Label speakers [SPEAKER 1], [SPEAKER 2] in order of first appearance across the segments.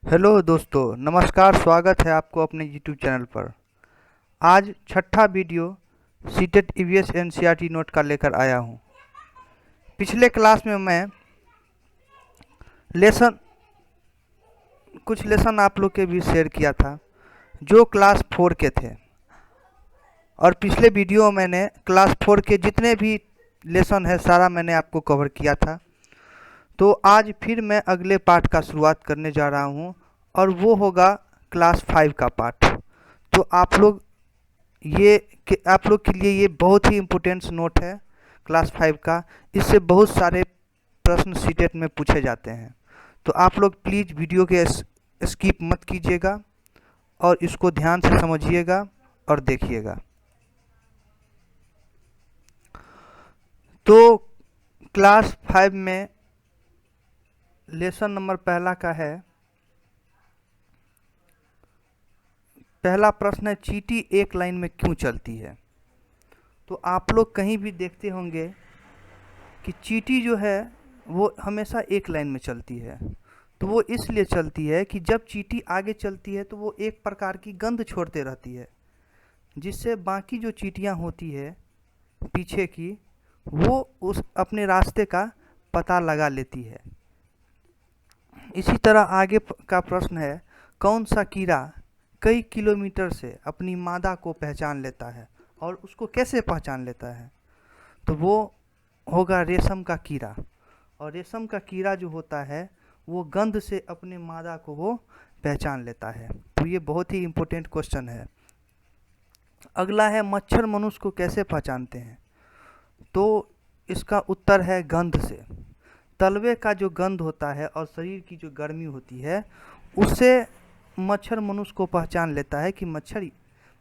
[SPEAKER 1] Hello दोस्तों, नमस्कार। स्वागत है आपको अपने यूट्यूब चैनल पर। आज छठा video CTET EVS NCERT note का लेकर आया हूँ। पिछले क्लास में मैं कुछ लेसन आप लोग के भी शेयर किया था जो क्लास 4 के थे, और पिछले वीडियो में मैंने क्लास 4 के जितने भी लेसन है सारा मैंने आपको कवर किया था। तो आज फिर मैं अगले पार्ट का शुरुआत करने जा रहा हूँ और वो होगा क्लास 5 का पार्ट। तो आप लोग के लिए ये बहुत ही इम्पोर्टेंट नोट है क्लास 5 का। इससे बहुत सारे प्रश्न सीटेट में पूछे जाते हैं। तो आप लोग प्लीज़ वीडियो के स्किप मत कीजिएगा और इसको ध्यान से समझिएगा और देखिएगा। तो क्लास 5 में लेसन नंबर पहला का है। पहला प्रश्न है, चींटी एक लाइन में क्यों चलती है? तो आप लोग कहीं भी देखते होंगे कि चींटी जो है वो हमेशा एक लाइन में चलती है। तो वो इसलिए चलती है कि जब चींटी आगे चलती है तो वो एक प्रकार की गंध छोड़ते रहती है, जिससे बाकी जो चींटियां होती है पीछे की, वो उस अपने रास्ते का पता लगा लेती है। इसी तरह आगे का प्रश्न है, कौन सा कीड़ा कई किलोमीटर से अपनी मादा को पहचान लेता है और उसको कैसे पहचान लेता है? तो वो होगा रेशम का कीड़ा। और रेशम का कीड़ा जो होता है वो गंध से अपने मादा को वो पहचान लेता है। तो ये बहुत ही इम्पोर्टेंट क्वेश्चन है। अगला है, मच्छर मनुष्य को कैसे पहचानते हैं? तो इसका उत्तर है गंध से। तलवे का जो गंध होता है और शरीर की जो गर्मी होती है, उससे मच्छर मनुष्य को पहचान लेता है कि मच्छर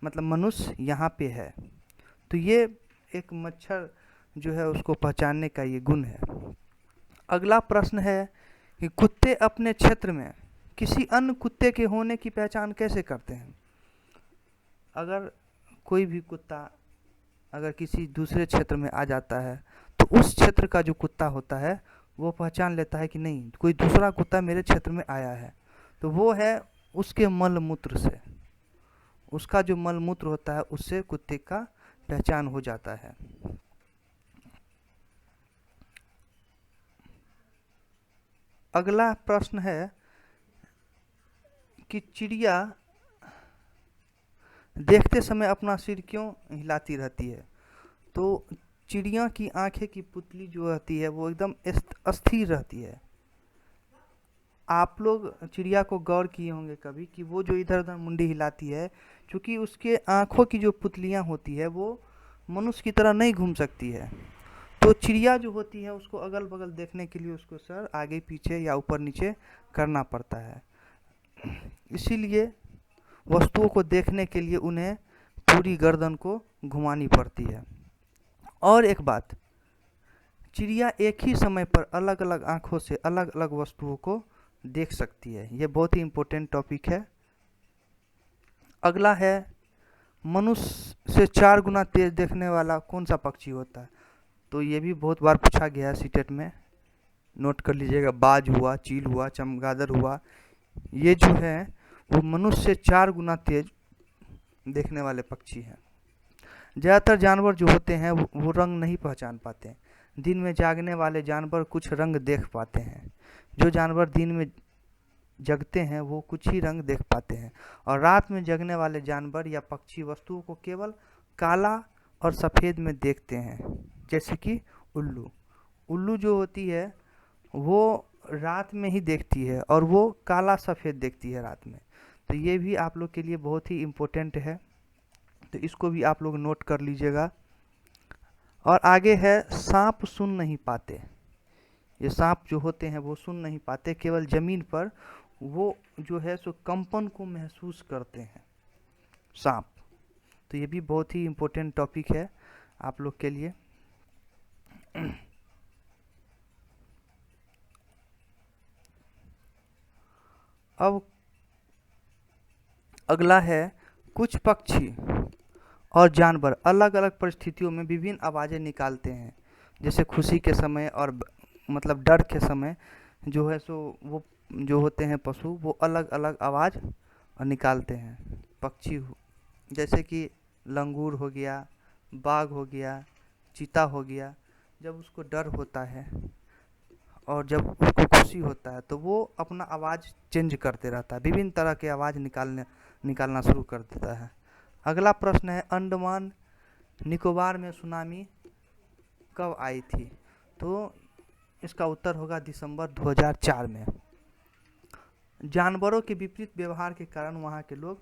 [SPEAKER 1] मतलब मनुष्य यहाँ पे है। तो ये एक मच्छर जो है उसको पहचानने का ये गुण है। अगला प्रश्न है कि कुत्ते अपने क्षेत्र में किसी अन्य कुत्ते के होने की पहचान कैसे करते हैं? अगर कोई भी कुत्ता अगर किसी दूसरे क्षेत्र में आ जाता है तो उस क्षेत्र का जो कुत्ता होता है वो पहचान लेता है कि नहीं, कोई दूसरा कुत्ता मेरे क्षेत्र में आया है। तो वो है उसके मल मूत्र से, उसका जो मल मूत्र होता है उससे कुत्ते का पहचान हो जाता है। अगला प्रश्न है कि चिड़िया देखते समय अपना सिर क्यों हिलाती रहती है? तो चिड़िया की आंखें की पुतली जो रहती है वो एकदम अस्थिर रहती है। आप लोग चिड़िया को गौर किए होंगे कभी कि वो जो इधर उधर मुंडी हिलाती है, क्योंकि उसके आँखों की जो पुतलियाँ होती है वो मनुष्य की तरह नहीं घूम सकती है। तो चिड़िया जो होती है उसको अगल बगल देखने के लिए उसको सर आगे पीछे या ऊपर नीचे करना पड़ता है। इसीलिए वस्तुओं को देखने के लिए उन्हें पूरी गर्दन को घुमानी पड़ती है। और एक बात, चिड़िया एक ही समय पर अलग अलग आँखों से अलग अलग वस्तुओं को देख सकती है। ये बहुत ही इम्पोर्टेंट टॉपिक है। अगला है, मनुष्य से 4 गुना तेज देखने वाला कौन सा पक्षी होता है? तो ये भी बहुत बार पूछा गया है सीटेट में, नोट कर लीजिएगा। बाज हुआ, चील हुआ, चमगादड़ हुआ, ये जो है वो मनुष्य से 4 गुना तेज देखने वाले पक्षी हैं। ज़्यादातर जानवर जो होते हैं वो रंग नहीं पहचान पाते हैं। दिन में जागने वाले जानवर कुछ रंग देख पाते हैं। जो जानवर दिन में जगते हैं वो कुछ ही रंग देख पाते हैं, और रात में जगने वाले जानवर या पक्षी वस्तुओं को केवल काला और सफ़ेद में देखते हैं, जैसे कि उल्लू। उल्लू जो होती है वो रात में ही देखती है और वो काला सफ़ेद देखती है रात में। तो ये भी आप लोग के लिए बहुत ही इम्पोर्टेंट है, तो इसको भी आप लोग नोट कर लीजिएगा। और आगे है, सांप सुन नहीं पाते। ये सांप जो होते हैं वो सुन नहीं पाते, केवल ज़मीन पर वो जो है सो कंपन को महसूस करते हैं सांप। तो ये भी बहुत ही इम्पोर्टेंट टॉपिक है आप लोग के लिए। अब अगला है, कुछ पक्षी और जानवर अलग अलग परिस्थितियों में विभिन्न आवाज़ें निकालते हैं, जैसे खुशी के समय और मतलब डर के समय जो है सो वो जो होते हैं पशु वो अलग अलग आवाज़ निकालते हैं। पक्षी जैसे कि लंगूर हो गया, बाघ हो गया, चीता हो गया, जब उसको डर होता है और जब उसको खुशी होता है तो वो अपना आवाज़ चेंज करते रहता है, विभिन्न तरह के आवाज़ निकालना शुरू कर देता है। अगला प्रश्न है, अंडमान निकोबार में सुनामी कब आई थी? तो इसका उत्तर होगा दिसंबर 2004 में। जानवरों के विपरीत व्यवहार के कारण वहाँ के लोग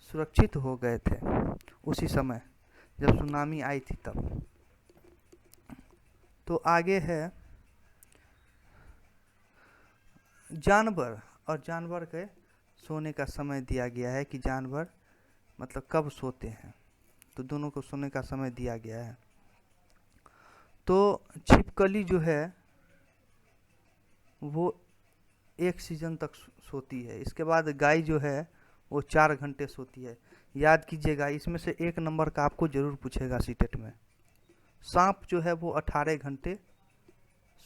[SPEAKER 1] सुरक्षित हो गए थे उसी समय जब सुनामी आई थी तब। तो आगे है जानवर, और जानवर के सोने का समय दिया गया है कि जानवर मतलब कब सोते हैं, तो दोनों को सोने का समय दिया गया है। तो छिपकली जो है वो 1 सीजन तक सोती है। इसके बाद गाय जो है वो 4 घंटे सोती है। याद कीजिएगा, इसमें से 1 नंबर का आपको जरूर पूछेगा सीटेट में। सांप जो है वो 18 घंटे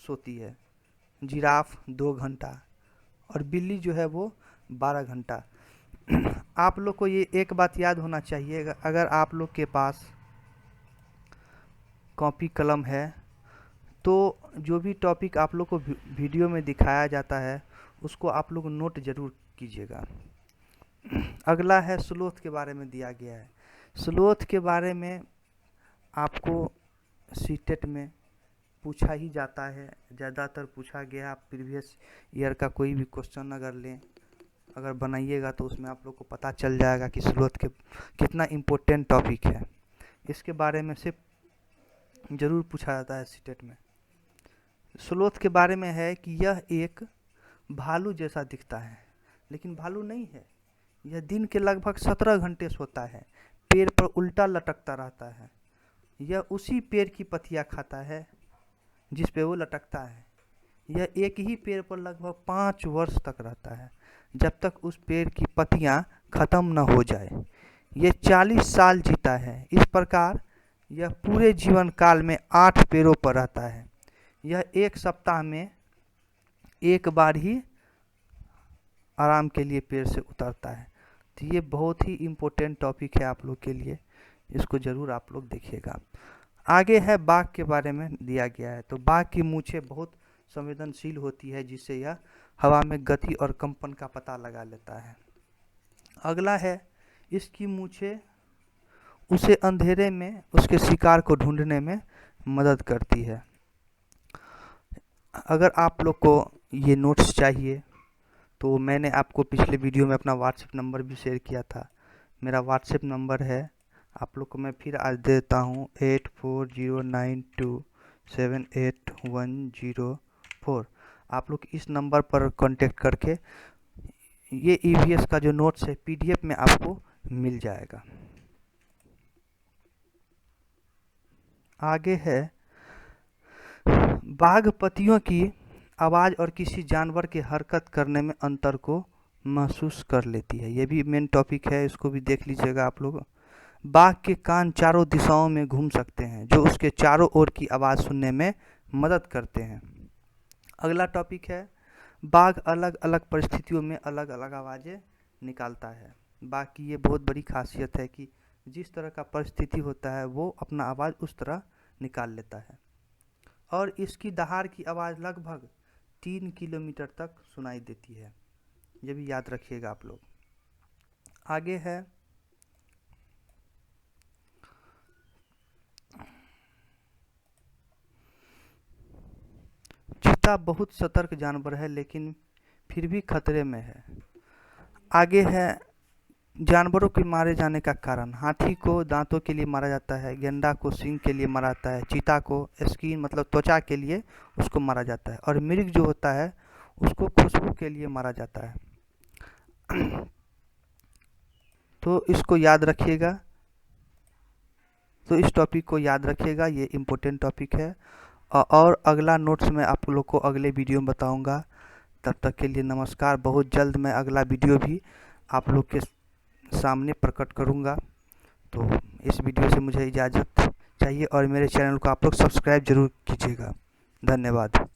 [SPEAKER 1] सोती है, जिराफ 2 घंटा, और बिल्ली जो है वो 12 घंटा। आप लोग को ये एक बात याद होना चाहिए, अगर आप लोग के पास कॉपी कलम है तो जो भी टॉपिक आप लोग को वीडियो में दिखाया जाता है उसको आप लोग नोट जरूर कीजिएगा। अगला है स्लोथ के बारे में दिया गया है। स्लोथ के बारे में आपको सीटेट में पूछा ही जाता है, ज़्यादातर पूछा गया। आप प्रीवियस ईयर का कोई भी क्वेश्चन अगर लें, अगर बनाइएगा तो उसमें आप लोग को पता चल जाएगा कि स्लोथ के कितना इम्पोर्टेंट टॉपिक है। इसके बारे में से ज़रूर पूछा जाता है सीटेट में। स्लोथ के बारे में है कि यह एक भालू जैसा दिखता है, लेकिन भालू नहीं है। यह दिन के लगभग 17 घंटे सोता है, पेड़ पर उल्टा लटकता रहता है। यह उसी पेड़ की पत्तियां खाता है जिस पे वो लटकता है। यह एक ही पेड़ पर लगभग 5 वर्ष तक रहता है, जब तक उस पेड़ की पत्तियां खत्म न हो जाए। यह 40 साल जीता है। इस प्रकार यह पूरे जीवन काल में 8 पेड़ों पर रहता है। यह 1 सप्ताह में 1 बार ही आराम के लिए पेड़ से उतरता है। तो ये बहुत ही इम्पोर्टेंट टॉपिक है आप लोग के लिए, इसको ज़रूर आप लोग देखिएगा। आगे है बाघ के बारे में दिया गया है। तो बाघ की मूंछें बहुत संवेदनशील होती है, जिससे यह हवा में गति और कंपन का पता लगा लेता है। अगला है, इसकी मूंछें उसे अंधेरे में उसके शिकार को ढूंढने में मदद करती है। अगर आप लोग को ये नोट्स चाहिए तो मैंने आपको पिछले वीडियो में अपना व्हाट्सएप नंबर भी शेयर किया था। मेरा व्हाट्सएप नंबर है, आप लोग को मैं फिर आज देता हूँ, 8409278104। आप लोग इस नंबर पर कांटेक्ट करके ये ईवीएस का जो नोट्स है पीडीएफ में आपको मिल जाएगा। आगे है, बाघ पतियों की आवाज़ और किसी जानवर के हरकत करने में अंतर को महसूस कर लेती है। ये भी मेन टॉपिक है, इसको भी देख लीजिएगा आप लोग। बाघ के कान चारों दिशाओं में घूम सकते हैं, जो उसके चारों ओर की आवाज़ सुनने में मदद करते हैं। अगला टॉपिक है, बाघ अलग अलग परिस्थितियों में अलग अलग आवाज़ें निकालता है। बाघ की ये बहुत बड़ी खासियत है कि जिस तरह का परिस्थिति होता है वो अपना आवाज़ उस तरह निकाल लेता है, और इसकी दहाड़ की आवाज़ लगभग 3 किलोमीटर तक सुनाई देती है। ये भी याद रखिएगा आप लोग। आगे है, चीता बहुत सतर्क जानवर है लेकिन फिर भी खतरे में है। आगे है, जानवरों के मारे जाने का कारण। हाथी को दांतों के लिए मारा जाता है, गेंडा को सींग के लिए मारा जाता है, चीता को स्किन मतलब त्वचा के लिए उसको मारा जाता है, और मृग जो होता है उसको खुशबू के लिए मारा जाता है। तो इसको याद रखिएगा, तो इस टॉपिक को याद रखिएगा, ये इम्पोर्टेंट टॉपिक है। और अगला नोट्स मैं आप लोग को अगले वीडियो में बताऊंगा। तब तक के लिए नमस्कार। बहुत जल्द मैं अगला वीडियो भी आप लोग के सामने प्रकट करूंगा। तो इस वीडियो से मुझे इजाज़त चाहिए, और मेरे चैनल को आप लोग सब्सक्राइब जरूर कीजिएगा। धन्यवाद।